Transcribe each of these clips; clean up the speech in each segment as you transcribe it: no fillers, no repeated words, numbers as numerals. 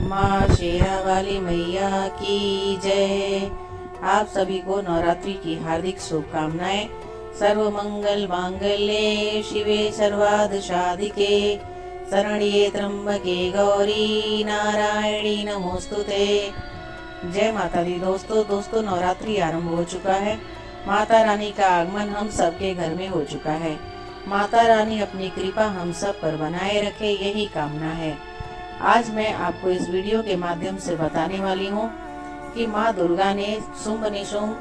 माँ शेरा वाली मैया की जय। आप सभी को नवरात्रि की हार्दिक शुभकामनाएं। सर्व मंगल मांगल्ये शिवे सर्वार्थ साधिके शरण्ये त्र्यंबके गौरी नारायणी नमोस्तुते। जय माता दी। दोस्तों नवरात्रि आरंभ हो चुका है। माता रानी का आगमन हम सबके घर में हो चुका है। माता रानी अपनी कृपा हम सब पर बनाए रखे, यही कामना है। आज मैं आपको इस वीडियो के माध्यम से बताने वाली हूँ कि माँ दुर्गा ने शुंभ निशुंभ,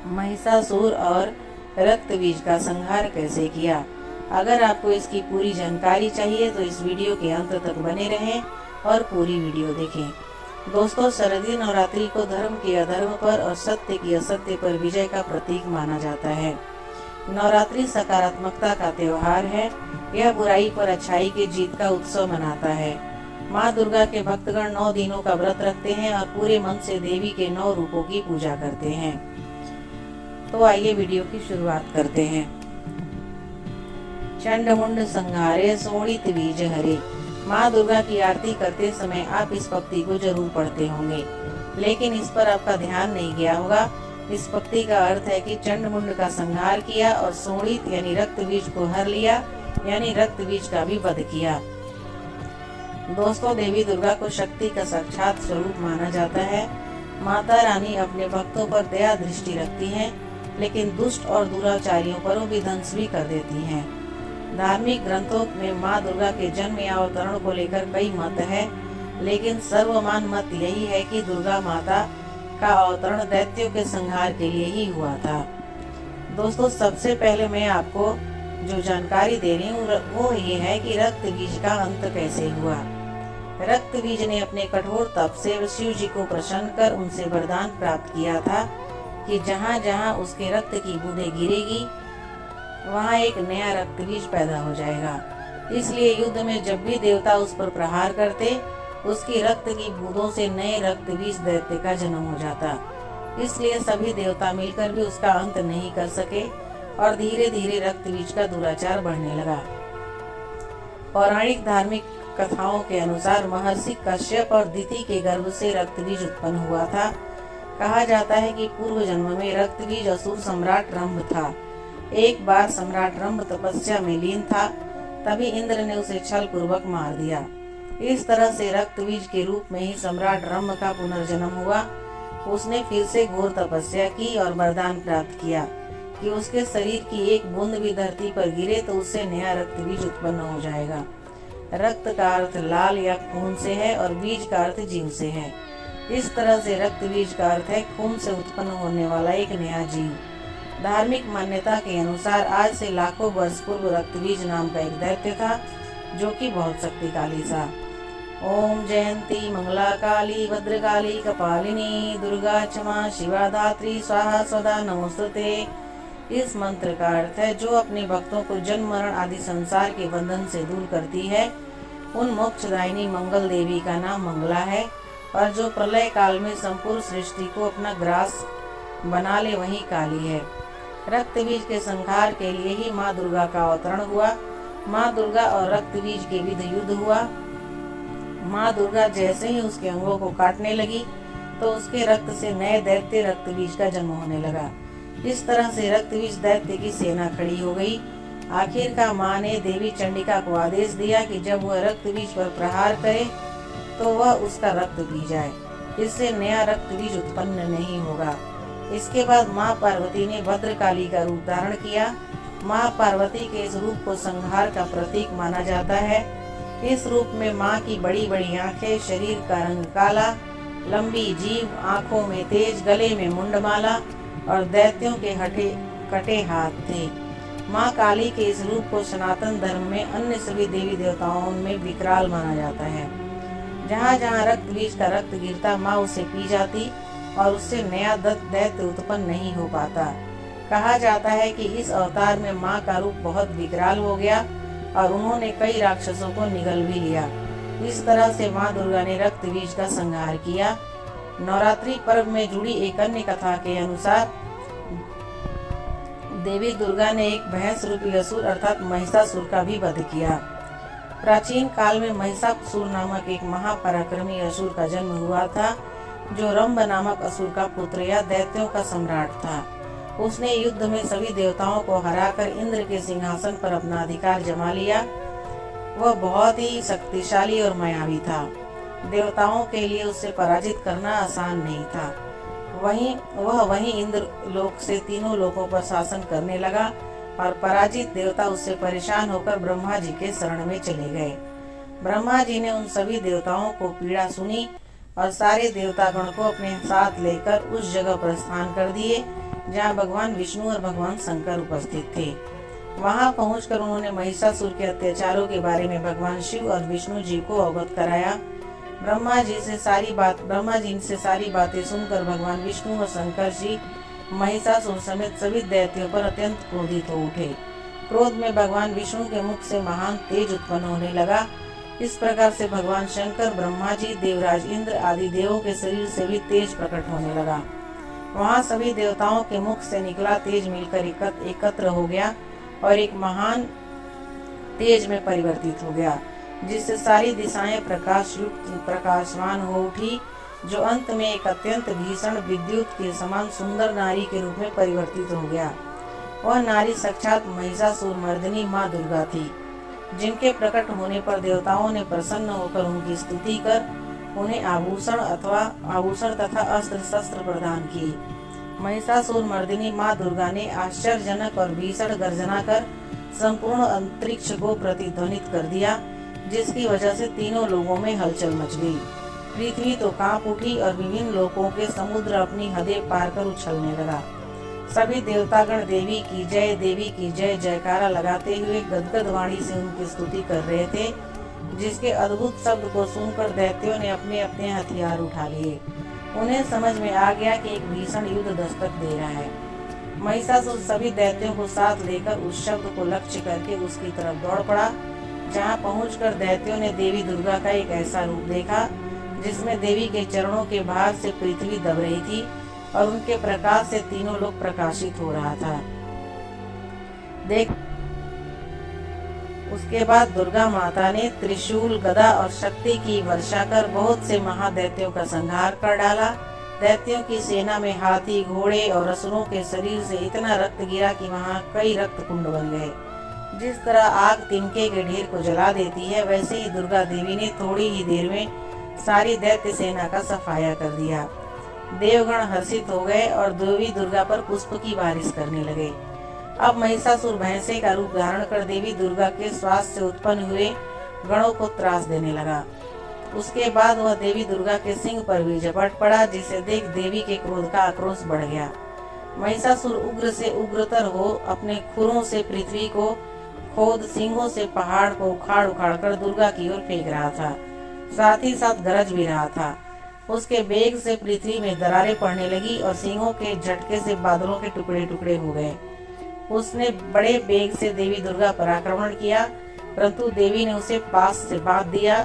महिषासुर और रक्तबीज का संहार कैसे किया। अगर आपको इसकी पूरी जानकारी चाहिए तो इस वीडियो के अंत तक बने रहें और पूरी वीडियो देखें। दोस्तों, शारदीय नवरात्रि को धर्म के अधर्म पर और सत्य की असत्य पर विजय का प्रतीक माना जाता है। नवरात्रि सकारात्मकता का त्योहार है। यह बुराई पर अच्छाई की जीत का उत्सव मनाता है। माँ दुर्गा के भक्तगण 9 दिनों का व्रत रखते हैं और पूरे मन से देवी के 9 रूपों की पूजा करते हैं। तो आइए वीडियो की शुरुआत करते हैं। चंड मुंड संहारे शोणित बीज हरे। माँ दुर्गा की आरती करते समय आप इस पंक्ति को जरूर पढ़ते होंगे, लेकिन इस पर आपका ध्यान नहीं गया होगा। इस पंक्ति का अर्थ है कि चंड मुंड का संहार किया और शोणित यानी रक्त बीज को हर लिया, यानी रक्त बीज का भी वध किया। दोस्तों, देवी दुर्गा को शक्ति का साक्षात स्वरूप माना जाता है। माता रानी अपने भक्तों पर दया दृष्टि रखती हैं, लेकिन दुष्ट और दुराचारियों पर भी ध्वंस भी कर देती हैं। धार्मिक ग्रंथों में माँ दुर्गा के जन्म या अवतरण को लेकर कई मत है, लेकिन सर्वमान मत यही है कि दुर्गा माता का अवतरण दैत्यों के संहार के लिए ही हुआ था। दोस्तों, सबसे पहले मैं आपको जो जानकारी दे रही हूँ वो ये है कि रक्त बीज का अंत कैसे हुआ। रक्त बीज ने अपने कठोर तप से शिव जी को प्रसन्न कर उनसे वरदान प्राप्त किया था कि जहाँ जहाँ उसके रक्त की बूंदें गिरेगी वहाँ एक नया रक्त बीज पैदा हो जाएगा। इसलिए युद्ध में जब भी देवता उस पर प्रहार करते, उसकी रक्त की बूंदों से नए रक्त बीज दैत्य का जन्म हो जाता। इसलिए सभी देवता मिलकर भी उसका अंत नहीं कर सके और धीरे धीरे रक्त बीज का दुराचार बढ़ने लगा। पौराणिक धार्मिक कथाओं के अनुसार महर्षि कश्यप और दिति के गर्भ से रक्त बीज उत्पन्न हुआ था। कहा जाता है कि पूर्व जन्म में रक्त बीज असुर सम्राट रंभ था। एक बार सम्राट रंभ तपस्या में लीन था, तभी इंद्र ने उसे छल पूर्वक मार दिया। इस तरह से रक्त बीज के रूप में ही सम्राट रंभ का पुनर्जन्म हुआ। उसने फिर से घोर तपस्या की और वरदान प्राप्त किया कि उसके शरीर की एक बूंद भी धरती पर गिरे तो उससे नया रक्त बीज उत्पन्न हो जाएगा। रक्त का अर्थ लाल या खून से है और बीज का अर्थ जीव से है। इस तरह से रक्त बीज का अर्थ है खून से उत्पन्न होने वाला एक नया जीव। धार्मिक मान्यता के अनुसार आज से लाखों वर्ष पूर्व रक्त बीज नाम का एक दैत्य था, जो कि बहुत शक्तिशाली था। ओम जयंती मंगला काली भद्रकाली कपालिनी दुर्गा क्षमा शिवा धात्री स्वाहा स्वधा नमोस्तुते। इस मंत्र का अर्थ है जो अपने भक्तों को जन्म मरण आदि संसार के बंधन से दूर करती है, उन मोक्षदायिनी मंगल देवी का नाम मंगला है। और जो प्रलय काल में संपूर्ण सृष्टि को अपना ग्रास बना ले वही काली है। रक्त बीज के संहार के लिए ही माँ दुर्गा का अवतरण हुआ। माँ दुर्गा और रक्त बीज के बीच युद्ध हुआ। माँ दुर्गा जैसे ही उसके अंगों को काटने लगी तो उसके रक्त से नए दैत्य रक्त बीज का जन्म होने लगा। इस तरह से रक्त बीज दैत्य की सेना खड़ी हो गई। आखिरकार माँ ने देवी चंडिका को आदेश दिया कि जब वह रक्त बीज पर प्रहार करे तो वह उसका रक्त पी जाए, इससे नया रक्त बीज उत्पन्न नहीं होगा। इसके बाद माँ पार्वती ने भद्रकाली का रूप धारण किया। माँ पार्वती के इस रूप को संहार का प्रतीक माना जाता है। इस रूप में माँ की बड़ी बड़ी आंखें, शरीर का रंग काला, लंबी जीभ, आंखों में तेज, गले में मुंडमाला और दैत्यों के कटे हाथ थे। माँ काली के इस रूप को सनातन धर्म में अन्य सभी देवी देवताओं में विकराल माना जाता है। जहाँ जहाँ रक्त बीज का रक्त गिरता माँ उसे पी जाती और उससे नया दैत्य उत्पन्न नहीं हो पाता। कहा जाता है कि इस अवतार में माँ का रूप बहुत विकराल हो गया और उन्होंने कई राक्षसों को निगल भी लिया। इस तरह से माँ दुर्गा ने रक्त बीज का संहार किया। नवरात्रि पर्व में जुड़ी एक अन्य कथा के अनुसार देवी दुर्गा ने एक भैंस रूपी असुर अर्थात महिषासुर का भी वध किया। प्राचीन काल में महिषासुर नामक एक महापराक्रमी असुर का जन्म हुआ था, जो रंभ नामक असुर का पुत्र या दैत्यों का सम्राट था। उसने युद्ध में सभी देवताओं को हराकर इंद्र के सिंहासन पर अपना अधिकार जमा लिया। वह बहुत ही शक्तिशाली और मायावी था। देवताओं के लिए उसे पराजित करना आसान नहीं था। वहीं इंद्र लोक से तीनों लोकों पर शासन करने लगा और पराजित देवता उससे परेशान होकर ब्रह्मा जी के शरण में चले गए। ब्रह्मा जी ने उन सभी देवताओं को पीड़ा सुनी और सारे देवतागण को अपने साथ लेकर उस जगह प्रस्थान कर दिए जहाँ भगवान विष्णु और भगवान शंकर उपस्थित थे। वहां पहुंचकर उन्होंने महिषासुर के अत्याचारों के बारे में भगवान शिव और विष्णु जी को अवगत कराया। ब्रह्मा जी से सारी बातें सुनकर भगवान विष्णु और शंकर जी महिषासुर समेत सभी दैत्यों पर अत्यंत क्रोधित हो उठे। क्रोध में भगवान विष्णु के मुख से महान तेज उत्पन्न होने लगा। इस प्रकार से भगवान शंकर, ब्रह्मा जी, देवराज इंद्र आदि देवों के शरीर से भी तेज प्रकट होने लगा। वहां सभी देवताओं के मुख से निकला तेज मिलकर एकत्र हो गया और एक महान तेज में परिवर्तित हो गया, जिससे सारी दिशाएं प्रकाशवान हो उठी, जो अंत में एक अत्यंत भीषण विद्युत के समान सुंदर नारी के रूप में परिवर्तित हो गया। वह नारी साक्षात महिषासुर मर्दिनी माँ दुर्गा थी, जिनके प्रकट होने पर देवताओं ने प्रसन्न होकर उनकी स्तुति कर उन्हें आभूषण तथा अस्त्र शस्त्र प्रदान किए। महिषासुर मर्दिनी माँ दुर्गा ने आश्चर्यजनक और भीषण गर्जना कर संपूर्ण अंतरिक्ष को प्रतिध्वनित कर दिया, जिसकी वजह से तीनों लोगों में हलचल मच गई। पृथ्वी तो कांप उठी और विभिन्न लोकों के समुद्र अपनी हदें पार कर उछलने लगा। सभी देवतागण देवी की जय जयकारा लगाते हुए गदगद वाणी से उनकी स्तुति कर रहे थे, जिसके अद्भुत शब्द को सुनकर दैत्यों ने अपने अपने हथियार उठा लिए। उन्हें समझ में आ गया कि एक भीषण युद्ध दस्तक दे रहा है। महिषासुर सभी दैत्यों को साथ लेकर उस शब्द को लक्ष्य करके उसकी तरफ दौड़ पड़ा। जहाँ पहुंचकर दैत्यों ने देवी दुर्गा का एक ऐसा रूप देखा, जिसमें देवी के चरणों के भार से पृथ्वी दब रही थी और उनके प्रकाश से तीनों लोग प्रकाशित हो रहा था। उसके बाद दुर्गा माता ने त्रिशूल, गदा और शक्ति की वर्षा कर बहुत से महादैत्यों का संहार कर डाला। दैत्यों की सेना में हाथी, घोड़े और असुरों के शरीर से इतना रक्त गिरा कि वहां कई रक्त कुंड बन गए। जिस तरह आग तिनके के ढेर को जला देती है, वैसे ही दुर्गा देवी ने थोड़ी ही देर में सारी दैत्य सेना का सफाया कर दिया। देवगण हर्षित हो गए और देवी दुर्गा पर पुष्प की बारिश करने लगे। अब महिषासुर भैंसे का रूप धारण कर देवी दुर्गा के श्वास से उत्पन्न हुए गणों को त्रास देने लगा। उसके बाद वह देवी दुर्गा के सिंह पर भी झपट पड़ा, जिसे देख देवी के क्रोध का आक्रोश बढ़ गया। महिषासुर उग्र से उग्रतर हो अपने खुरों से पृथ्वी को खोद, सिंहों से पहाड़ को उखाड़ कर दुर्गा की ओर फेंक रहा था। साथ ही साथ गरज भी रहा था। उसके बेग से पृथ्वी में दरारें पड़ने लगी और सिंहों के झटके से बादलों के टुकड़े टुकड़े हो गए। उसने बड़े बेग से देवी दुर्गा पर आक्रमण किया, परंतु देवी ने उसे पास से बांध दिया।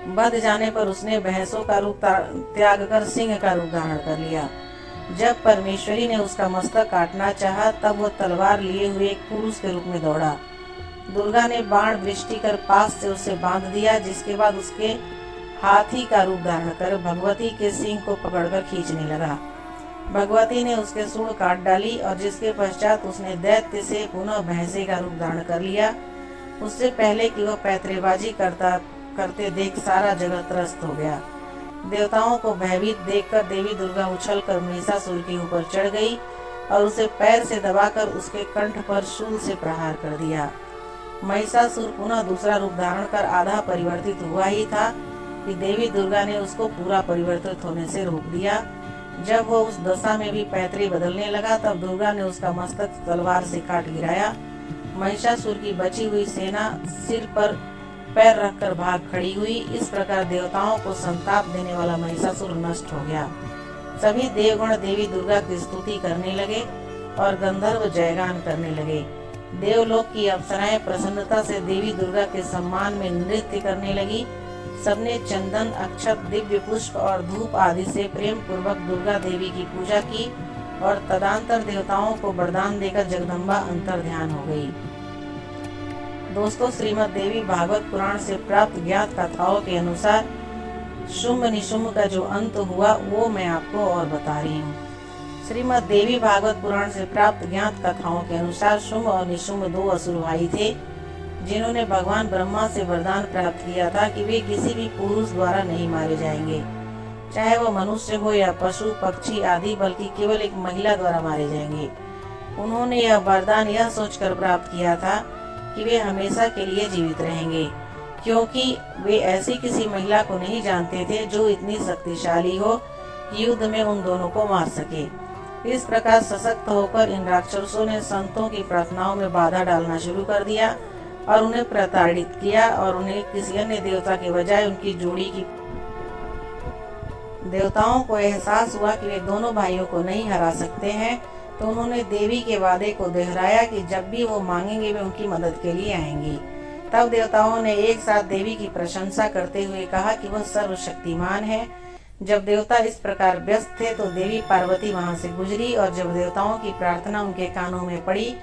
बंध जाने पर उसने भैंसों का रूप त्याग कर सिंह का रूप धारण कर लिया। जब परमेश्वरी ने उसका मस्तक काटना चाहा, तब वह तलवार लिए हुए एक पुरुष के रूप में दौड़ा। दुर्गा ने बाण वृष्टि कर पास से उसे बांध दिया, जिसके बाद उसके हाथी का रूप धारण कर भगवती के सिंह को पकड़कर खींचने लगा। भगवती ने उसके सूंड काट डाली और जिसके पश्चात उसने दैत्य से पुनः भैंसे का रूप धारण कर लिया। उससे पहले कि वह पैतरेबाजी करते देख सारा जगत त्रस्त हो गया। देवताओं को भयभीत देखकर देवी दुर्गा उछलकर महिषासुर के ऊपर चढ़ गई और उसे पैर से दबाकर उसके कंठ पर शूल से प्रहार कर दिया। महिषासुर पुनः दूसरा रूप धारण कर आधा परिवर्तित हुआ ही था कि देवी दुर्गा ने उसको पूरा परिवर्तित होने से रोक दिया। जब वह उस दशा में भी पैतरे बदलने लगा, तब दुर्गा ने उसका मस्तक तलवार से काट गिराया। महिषासुर की बची हुई सेना सिर पर पैर रखकर भाग खड़ी हुई। इस प्रकार देवताओं को संताप देने वाला महिषासुर नष्ट हो गया। सभी देवगण देवी दुर्गा की स्तुति करने लगे और गंधर्व जयगान करने लगे। देवलोक की अप्सराएं प्रसन्नता से देवी दुर्गा के सम्मान में नृत्य करने लगी। सबने चंदन, अक्षत, दिव्य पुष्प और धूप आदि से प्रेम पूर्वक दुर्गा देवी की पूजा की और तदंतर देवताओं को वरदान देकर जगदम्बा अंतर ध्यान हो गई। दोस्तों, श्रीमद् देवी भागवत पुराण से प्राप्त ज्ञात कथाओं के अनुसार शुंभ निशुंभ का जो अंत हुआ वो मैं आपको और बता रही हूँ। श्रीमद् देवी भागवत पुराण से प्राप्त ज्ञात कथाओं के अनुसार शुंभ और निशुंभ दो असुर भाई थे, जिन्होंने भगवान ब्रह्मा से वरदान प्राप्त किया था कि वे किसी भी पुरुष द्वारा नहीं मारे जाएंगे, चाहे वह मनुष्य हो या पशु पक्षी आदि, बल्कि केवल एक महिला द्वारा मारे जाएंगे। उन्होंने यह वरदान यह सोचकर प्राप्त किया था कि वे हमेशा के लिए जीवित रहेंगे, क्योंकि वे ऐसी किसी महिला को नहीं जानते थे जो इतनी शक्तिशाली हो कि युद्ध में उन दोनों को मार सके। इस प्रकार सशक्त होकर इन राक्षसों ने संतों की प्रार्थनाओं में बाधा डालना शुरू कर दिया और उन्हें प्रताड़ित किया, और उन्हें किसी अन्य देवता के बजाय उनकी जोड़ी की देवताओं को एहसास हुआ कि वे दोनों भाइयों को नहीं हरा सकते हैं, तो उन्होंने देवी के वादे को दोहराया कि जब भी वो मांगेंगे वे उनकी मदद के लिए आएंगी। तब देवताओं ने एक साथ देवी की प्रशंसा करते हुए कहा कि वह सर्वशक्तिमान है। जब देवता इस प्रकार व्यस्त थे तो देवी पार्वती वहां से गुजरी, और जब देवताओं की प्रार्थना उनके कानों में पड़ी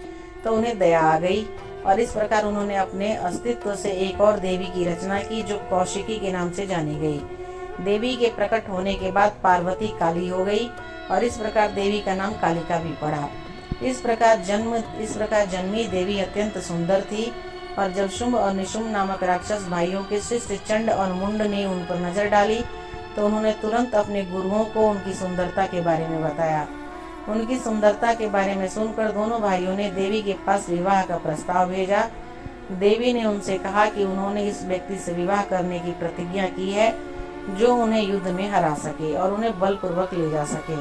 तो उन्हें दया आ गई, और इस प्रकार उन्होंने अपने अस्तित्व से एक और देवी की रचना की जो कौशिकी के नाम से जानी गई। देवी के प्रकट होने के बाद पार्वती काली हो गई, और इस प्रकार देवी का नाम कालिका भी पड़ा। इस प्रकार जन्मी देवी अत्यंत सुंदर थी, और जब शुंभ और निशुंभ नामक राक्षस भाइयों के शिष्य चंड और मुंड ने उन पर नजर डाली तो उन्होंने तुरंत अपने गुरुओं को उनकी सुंदरता के बारे में बताया। उनकी सुंदरता के बारे में सुनकर दोनों भाइयों ने देवी के पास विवाह का प्रस्ताव भेजा। देवी ने उनसे कहा कि उन्होंने इस व्यक्ति से विवाह करने की प्रतिज्ञा की है जो उन्हें युद्ध में हरा सके और उन्हें बलपूर्वक ले जा सके।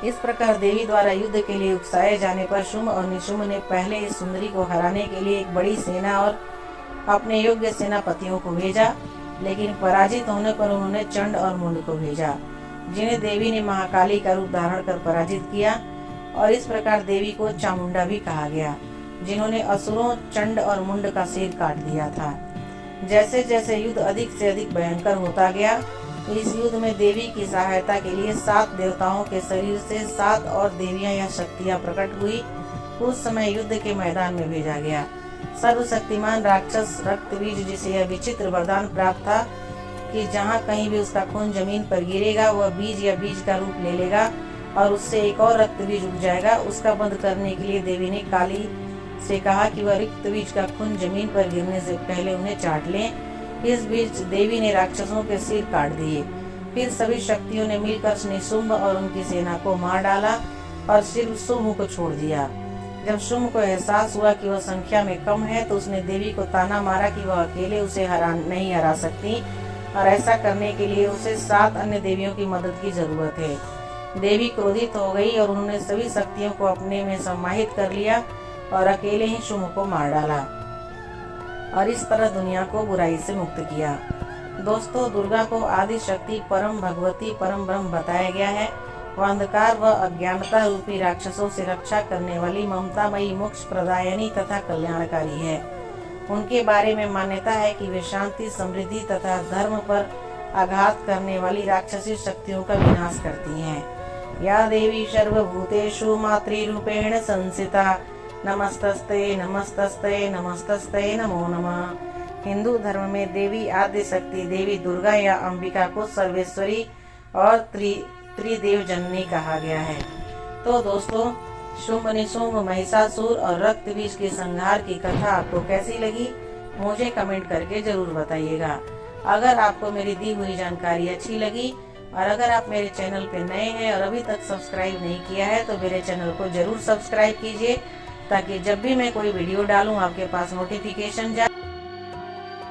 इस प्रकार देवी द्वारा युद्ध के लिए उकसाए जाने पर शुंभ और निशुंभ ने पहले इस सुंदरी को हराने के लिए एक बड़ी सेना और अपने योग्य सेनापतियों को भेजा, लेकिन पराजित होने पर उन्होंने चंड और मुंड को भेजा, जिन्हें देवी ने महाकाली का रूप धारण कर पराजित किया। और इस प्रकार देवी को चामुंडा भी कहा गया, जिन्होंने असुरों चंड और मुंड का सिर काट दिया था। जैसे जैसे युद्ध अधिक से अधिक भयंकर होता गया, इस युद्ध में देवी की सहायता के लिए 7 देवताओं के शरीर से 7 और देवियां या शक्तियां प्रकट हुई। उस समय युद्ध के मैदान में भेजा गया सर्वशक्तिमान राक्षस रक्तबीज, जिसे यह विचित्र वरदान प्राप्त था कि जहां कहीं भी उसका खून जमीन पर गिरेगा वह बीज या बीज का रूप ले लेगा और उससे एक और रक्तबीज उग जाएगा। उसका बंध करने के लिए देवी ने काली से कहा कि वह रक्तबीज का खून जमीन पर गिरने से पहले उन्हें चाट लें। इस बीच देवी ने राक्षसों के सिर काट दिए। फिर सभी शक्तियों ने मिलकर निशुंभ और उनकी सेना को मार डाला और सिर्फ शुंभ को छोड़ दिया। जब शुंभ को एहसास हुआ कि वह संख्या में कम है तो उसने देवी को ताना मारा कि वह अकेले उसे नहीं हरा सकती, और ऐसा करने के लिए उसे 7 अन्य देवियों की मदद की जरूरत है। देवी क्रोधित हो गई और उन्होंने सभी शक्तियों को अपने में समाहित कर लिया और अकेले ही शुंभ को मार डाला, और इस तरह दुनिया को बुराई से मुक्त किया। दोस्तों, दुर्गा को आदि शक्ति, परम भगवती, परम ब्रह्म बताया गया है। वह अंधकार व अज्ञानता रूपी राक्षसों से रक्षा करने वाली ममतामयी, मोक्ष प्रदायनी तथा कल्याणकारी है। उनके बारे में मान्यता है कि वे शांति, समृद्धि तथा धर्म पर आघात करने वाली राक्षसी शक्तियों का विनाश करती हैं। या देवी सर्वभूतेषु मातृरूपेण संस्थिता, नमस्तस्ते नमस्तस्ते नमस्तस्ते नमो नमः। हिंदू धर्म में देवी आद्य शक्ति देवी दुर्गा या अंबिका को सर्वेश्वरी और त्रिदेव जननी कहा गया है। तो दोस्तों, शुंभ निशुंभ, महिषासुर और रक्तबीज के संहार की कथा आपको कैसी लगी मुझे कमेंट करके जरूर बताइएगा। अगर आपको मेरी दी हुई जानकारी अच्छी लगी और अगर आप मेरे चैनल पे नए हैं और अभी तक सब्सक्राइब नहीं किया है तो मेरे चैनल को जरूर सब्सक्राइब कीजिए, ताकि जब भी मैं कोई वीडियो डालूं आपके पास नोटिफिकेशन जाए।